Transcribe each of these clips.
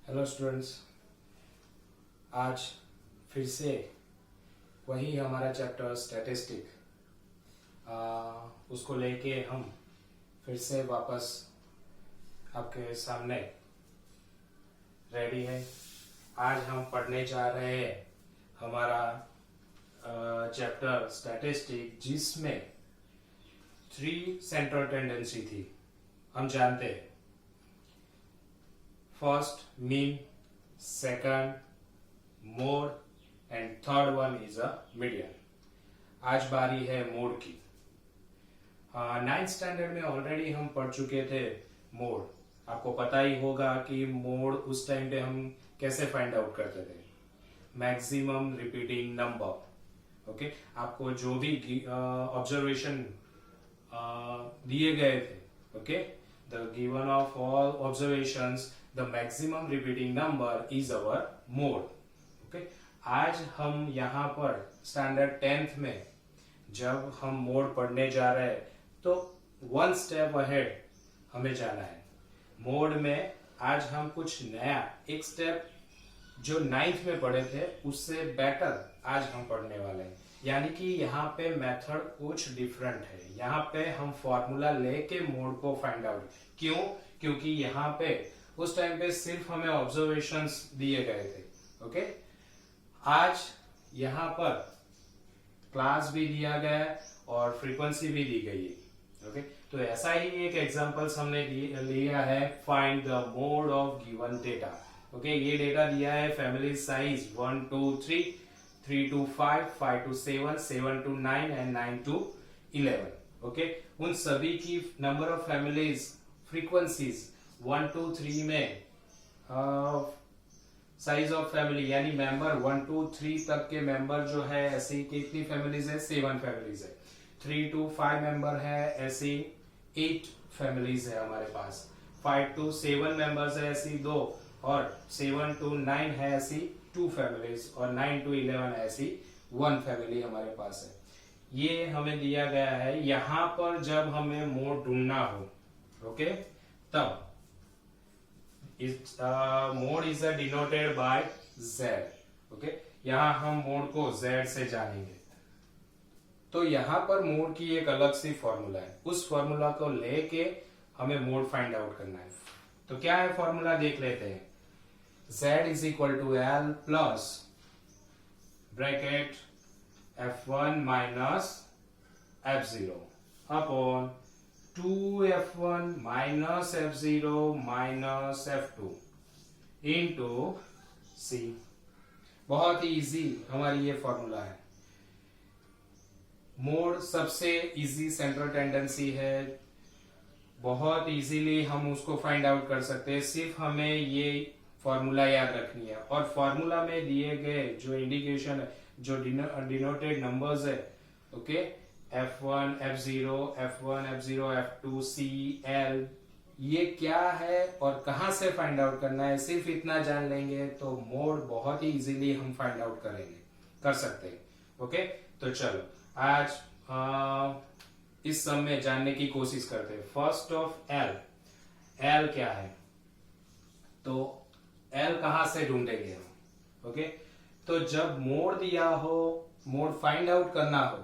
Hello students, आज फिर से वही हमारा चैप्टर स्टैटिस्टिक उसको लेके हम फिर से वापस आपके सामने रेडी है। आज हम पढ़ने जा रहे हैं हमारा चैप्टर स्टैटिस्टिक, जिसमें 3 सेंट्रल टेंडेंसी थी। हम जानते हैं first mean, second mode and third one is a median. आज बारी है मोड की। 9th स्टैंडर्ड में ऑलरेडी हम पढ़ चुके थे मोड। आपको पता ही होगा कि मोड उस टाइम पे हम कैसे फाइंड आउट करते थे। Maximum repeating number. ओके, आपको जो भी ऑब्जर्वेशन दिए गए थे, okay, the given of all observations the maximum repeating number is our mode. Okay, आज हम यहाँ पर स्टैंडर्ड 10th में जब हम मोड पढ़ने जा रहे हैं तो 1 स्टेप अहेड हमें जाना है। मोड में आज हम कुछ नया, एक स्टेप जो 9th में पढ़े थे उससे बेटर आज हम पढ़ने वाले हैं। यानी कि यहाँ पे मेथड कुछ डिफरेंट है। यहाँ पे हम फॉर्मूला लेके मोड को फाइंड आउट। क्यों? क्योंकि यहाँ पे उस टाइम पे सिर्फ हमें ऑब्जर्वेशंस दिए गए थे। ओके, आज यहाँ पर क्लास भी दिया गया है और फ्रीक्वेंसी भी दी गई है। ओके, तो ऐसा ही एक एग्जांपल्स हमने लिया है, find the mode of given data. Okay, ये डेटा दिया है family size 1 to 3, 3 to 5, 5 to 7, 7 to 9 and 9 to 11। Okay, उन सभी की number of families, frequencies 1 to 3 में साइज ऑफ फैमिली यानी मेंबर 1 to 3 तक के मेंबर जो है ऐसी कितनी फैमिलीज है? 7 फैमिलीज है। 3 to 5 मेंबर है ऐसी 8 फैमिलीज है हमारे पास। 5 to 7 मेंबर्स है ऐसी 2, और 7 to 9 है ऐसी 2 फैमिलीज, और 9 to 11 ऐसी 1 फैमिली हमारे पास है। ये हमें दिया गया है। यहाँ पर जब हमें मोड ढूंढना हो, ओके, तब mode is denoted by Z। Okay, यहाँ हम मोड को Z से जानेंगे। तो यहाँ पर मोड की एक अलग सी फॉर्मूला है। उस फॉर्मूला को लेके हमें मोड फाइंड आउट करना है। तो क्या है फॉर्मूला, देख लेते हैं। Z is equal to L plus bracket F1 minus F0 upon 2F1 minus F0 minus F2 into C। बहुत ही इजी हमारी ये फॉर्मूला है। मोड सबसे इजी सेंट्रल टेंडेंसी है। बहुत इजीली हम उसको फाइंड आउट कर सकते हैं। सिर्फ हमें ये फॉर्मूला याद रखनी है, और फॉर्मूला में दिए गए जो इंडिकेशन है, जो डिनोटेड नंबर्स है, okay, F1, F0, F1, F0, F2, C, L, ये क्या है और कहां से फाइंड आउट करना है, सिर्फ इतना जान लेंगे तो मोड बहुत ही इजीली हम फाइंड आउट कर सकते हैं। ओके, तो चलो आज इस सब में जानने की कोशिश करते हैं। फर्स्ट ऑफ L क्या है, तो L कहां से ढूंढेंगे हम? ओके, तो जब मोड दिया हो, मोड फाइंड आउट करना हो,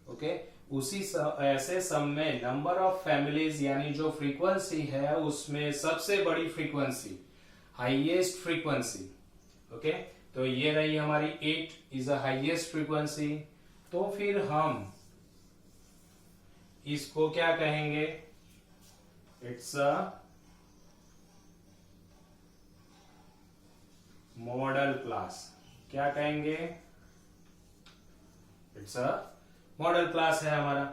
ओके, उसी ऐसे सम में नंबर ऑफ फैमिलीज यानी जो फ्रीक्वेंसी है उसमें सबसे बड़ी फ्रीक्वेंसी, हाईएस्ट फ्रीक्वेंसी, ओके, तो ये रही हमारी 8 इज अ हाईएस्ट फ्रीक्वेंसी। तो फिर हम इसको क्या कहेंगे? It's a model class. क्या कहेंगे? इट्स अ मॉडल क्लास है हमारा।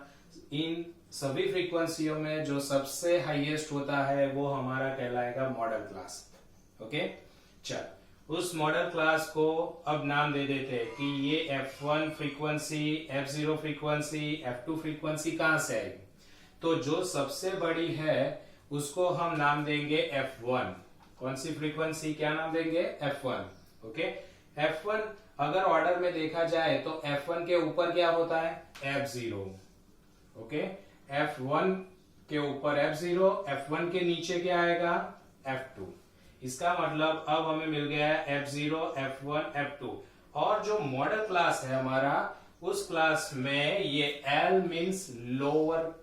इन सभी फ्रीक्वेंसीयों में जो सबसे हाईएस्ट होता है वो हमारा कहलाएगा मॉडल क्लास। ओके, चल उस मॉडल क्लास को अब नाम दे देते हैं कि ये F1 frequency, F0 frequency, F2 frequency कहां से आएगी। तो जो सबसे बड़ी है उसको हम नाम देंगे F1। कौन सी फ्रीक्वेंसी, क्या नाम देंगे? F1। ओके, F1 अगर ऑर्डर में देखा जाए तो F1 के ऊपर क्या होता है? F0। ओके, F1 के ऊपर F0, F1 के नीचे क्या आएगा? F2। इसका मतलब अब हमें मिल गया है F0, F1, F2 और जो मॉडल क्लास है हमारा उस क्लास में ये L means lower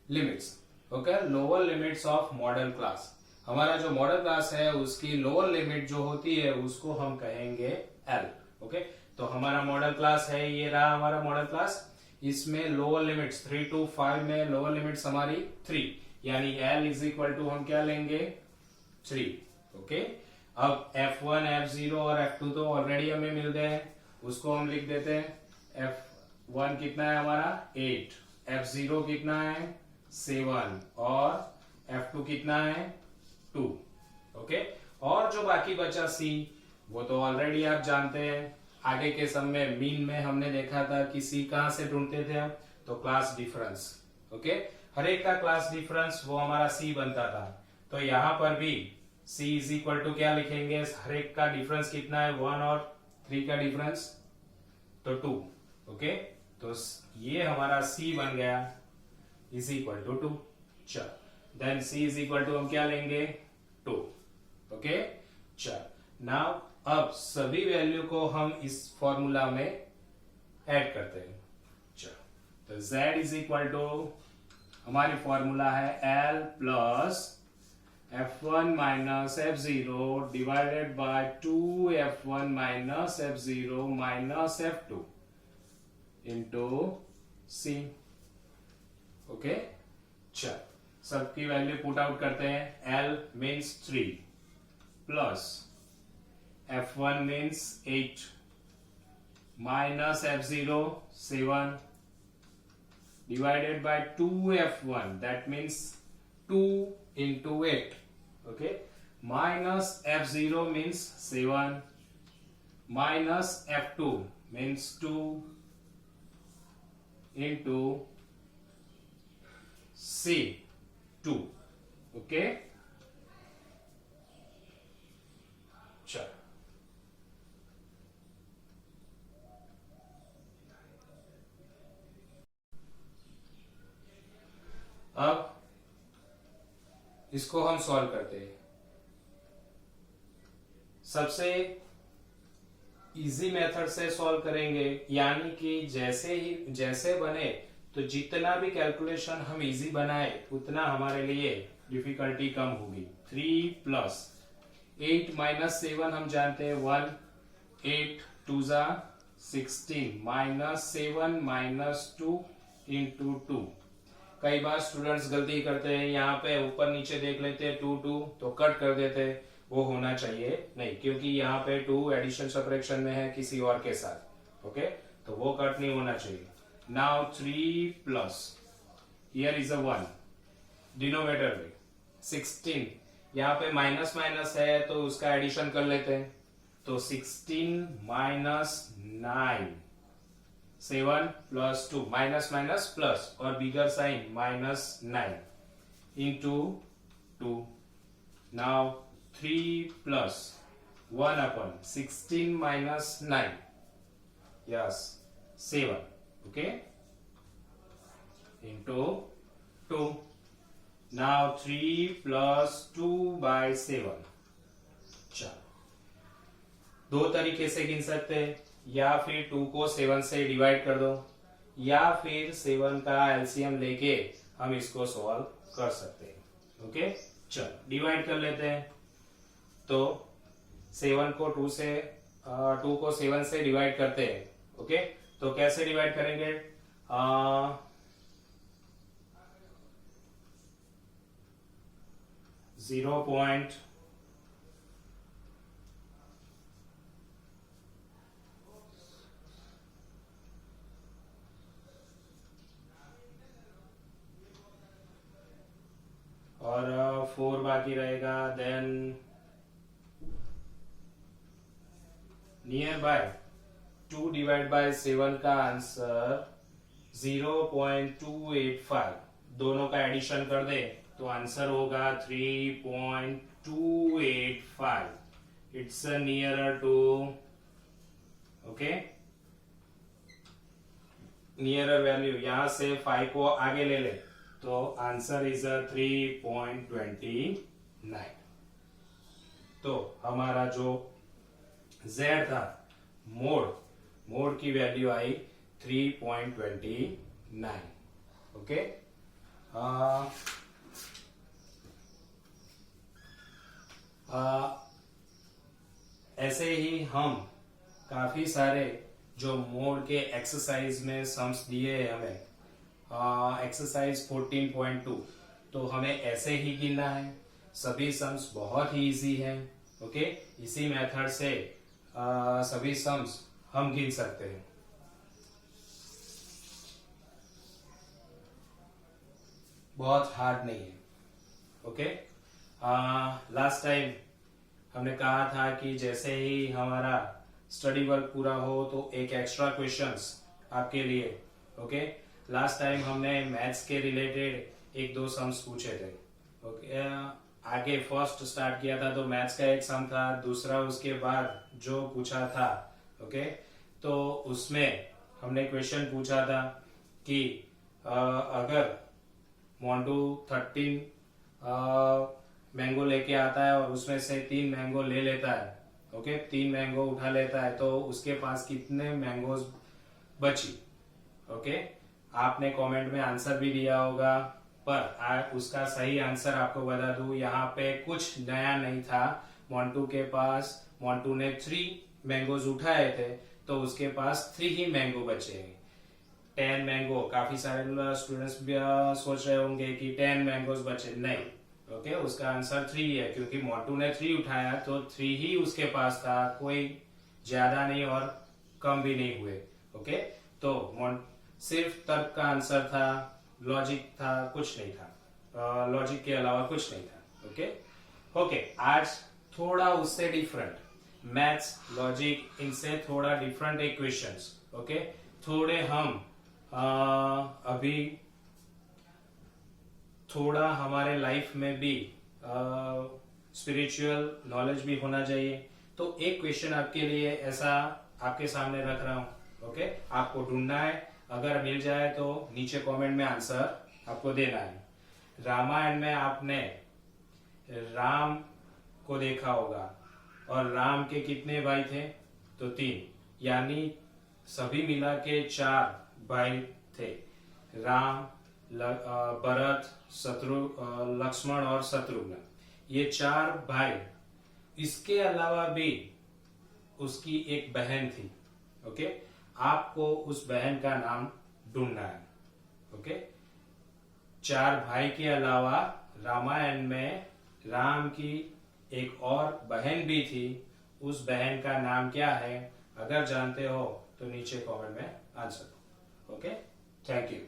limits, okay, lower limits of model class. हमारा जो मॉडल क्लास है उसकी लोअर लिमिट जो होती है उसको हम कहेंगे L, ओके। तो हमारा मॉडल क्लास है, ये रहा हमारा मॉडल क्लास, इसमें लोअर लिमिट्स 3 to 5 में लोअर लिमिट्स हमारी 3, यानी L इज इक्वल टू हम क्या लेंगे 3, ओके। अब F1, F0 और F2 तो ऑलरेडी हमें मिल गए हैं, उसको हम लिख देते हैं। F1 कितना है हमारा 8, F0 कितना है 7 और F2 कितना है 2, ओके। और जो बाकी बचा C वो तो ऑलरेडी आप जानते हैं, आगे के सम में मीन में हमने देखा था कि C कहां से ढूंढते थे हम, तो क्लास डिफरेंस, ओके। हर एक का क्लास डिफरेंस वो हमारा C बनता था, तो यहां पर भी C इज इक्वल टू क्या लिखेंगे, हर एक का डिफरेंस कितना है 1 और 3 का डिफरेंस तो 2, ओके। तो ये हमारा C बन गया इज इक्वल टू 2। चल then C is equal to हम क्या लेंगे 2, ओके। चल नाउ अब सभी वैल्यू को हम इस फॉर्मूला में ऐड करते हैं। चल तो Z इज इक्वल टू हमारी फॉर्मूला है L plus F1 minus F0 divided by 2F1 minus F0 minus F2 into C, okay. चल सबकी वैल्यू पुट आउट करते हैं। L means 3 plus F1 means 8 minus F0 7 divided by 2F1 that means 2 into 8, okay, minus F0 means 7 minus F2 means 2 into C 2, okay। चल अब इसको हम solve करते हैं। सबसे इजी मेथड से सॉल्व करेंगे, यानी कि जैसे बने तो जितना भी कैलकुलेशन हम इजी बनाए उतना हमारे लिए डिफिकल्टी कम होगी। 3 प्लस 8 माइनस 7 हम जानते हैं 1, 8 2 जा 16 माइनस 7 माइनस 2 इंटू 2। कई बार स्टूडेंट्स गलती करते हैं, यहाँ पे ऊपर नीचे देख लेते हैं 2 2 तो कट कर देते हैं, वो होना चाहिए नहीं, क्योंकि यहाँ पे 2 एडिशन सबट्रैक्शन में है किसी और के साथ, ओके, तो वो कट नहीं होना चाहिए। Now 3 plus here is a 1 denominator में 16, यहाँ पे माइनस माइनस है तो उसका एडिशन कर लेते हैं, तो 16 minus 9 7 plus 2 minus minus plus और bigger sign minus 9 into 2। Now 3 plus 1 अपन 16 minus 9 yes 7, okay, into 2। Now 3 plus 2 by 7। चलो दो तरीके से गिन सकते हैं, या फिर 2 को 7 से डिवाइड कर दो, या फिर 7 का एलसीएम लेके हम इसको सॉल्व कर सकते हैं, ओके। चलो डिवाइड कर लेते हैं, तो 7 को 2 को 7 से डिवाइड करते हैं, ओके। तो कैसे डिवाइड करेंगे, 0. और 4 बाकी रहेगा, then near by 2 divide by 7 का आंसर 0.285, दोनों का एडिशन कर दे तो आंसर होगा 3.285। It's nearer to, okay, nearer value, यहां से 5 को आगे ले ले तो आंसर इज 3.29। तो हमारा जो z था मोड की वैल्यू आई 3.29। ओके, ऐसे ही हम काफी सारे जो मोड के एक्सरसाइज में सम्स दिए हैं हमें, एक्सरसाइज 14.2, तो हमें ऐसे ही गिनना है। सभी सम्स बहुत ही इजी हैं। ओके, इसी मेथड से सभी सम्स हम गिन सकते हैं। बहुत हार्ड नहीं है। ओके, लास्ट टाइम हमने कहा था कि जैसे ही हमारा स्टडी वर्क पूरा हो तो एक एक्स्ट्रा क्वेश्चंस आपके लिए। ओके, लास्ट टाइम हमने मैथ्स के रिलेटेड एक दो सम्स पूछे थे। ओके, आगे फर्स्ट स्टार्ट किया था तो मैथ्स का एक सम था, दूसरा उसके बाद जो पूछा था। ओके, तो उसमें हमने क्वेश्चन पूछा था कि अगर मोंटू 13 मैंगो लेके आता है और उसमें से 3 मैंगो ले लेता है। ओके, 3 मैंगो उठा लेता है तो उसके पास कितने मैंगोज बची। ओके, आपने कमेंट में आंसर भी दिया होगा, पर उसका सही आंसर आपको बता दूं, यहाँ पे कुछ नया नहीं था। मोंटू ने 3 मैंगोज उठाए थे तो उसके पास 3 ही मैंगो बचे। 10 मैंगो, काफी सारे स्टूडेंट्स भी सोच रहे होंगे कि 10 मैंगोज बचे, नहीं। ओके, उसका आंसर 3 है, क्योंकि मोंटू ने 3 उठाया तो 3 ही उसके पास था, कोई ज्यादा नहीं और कम भी नहीं हुए। ओके, तो सिर्फ तर्क का आंसर था, लॉजिक था, कुछ नहीं था, लॉजिक के अलावा कुछ नहीं था। ओके ओके, आज थोड़ा उससे डिफरेंट, मैथ्स लॉजिक इनसे थोड़ा डिफरेंट इक्वेशंस। ओके, थोड़े हम अभी थोड़ा हमारे लाइफ में भी स्पिरिचुअल नॉलेज भी होना चाहिए। तो एक क्वेश्चन आपके लिए ऐसा आपके सामने रख रहा हूं। ओके, आपको ढूंढना है, अगर मिल जाए तो नीचे कमेंट में आंसर आपको देना है। रामायण में आपने राम को देखा होगा और राम के कितने भाई थे, तो 3, यानी सभी मिला के 4 भाई थे, राम, भरत, लक्ष्मण और शत्रुघ्न, ये 4 भाई। इसके अलावा भी उसकी एक बहन थी। ओके, आपको उस बहन का नाम ढूंढना है। ओके, 4 भाई के अलावा रामायण में राम की एक और बहन भी थी, उस बहन का नाम क्या है? अगर जानते हो तो नीचे कमेंट में आंसर दो। Okay, thank you.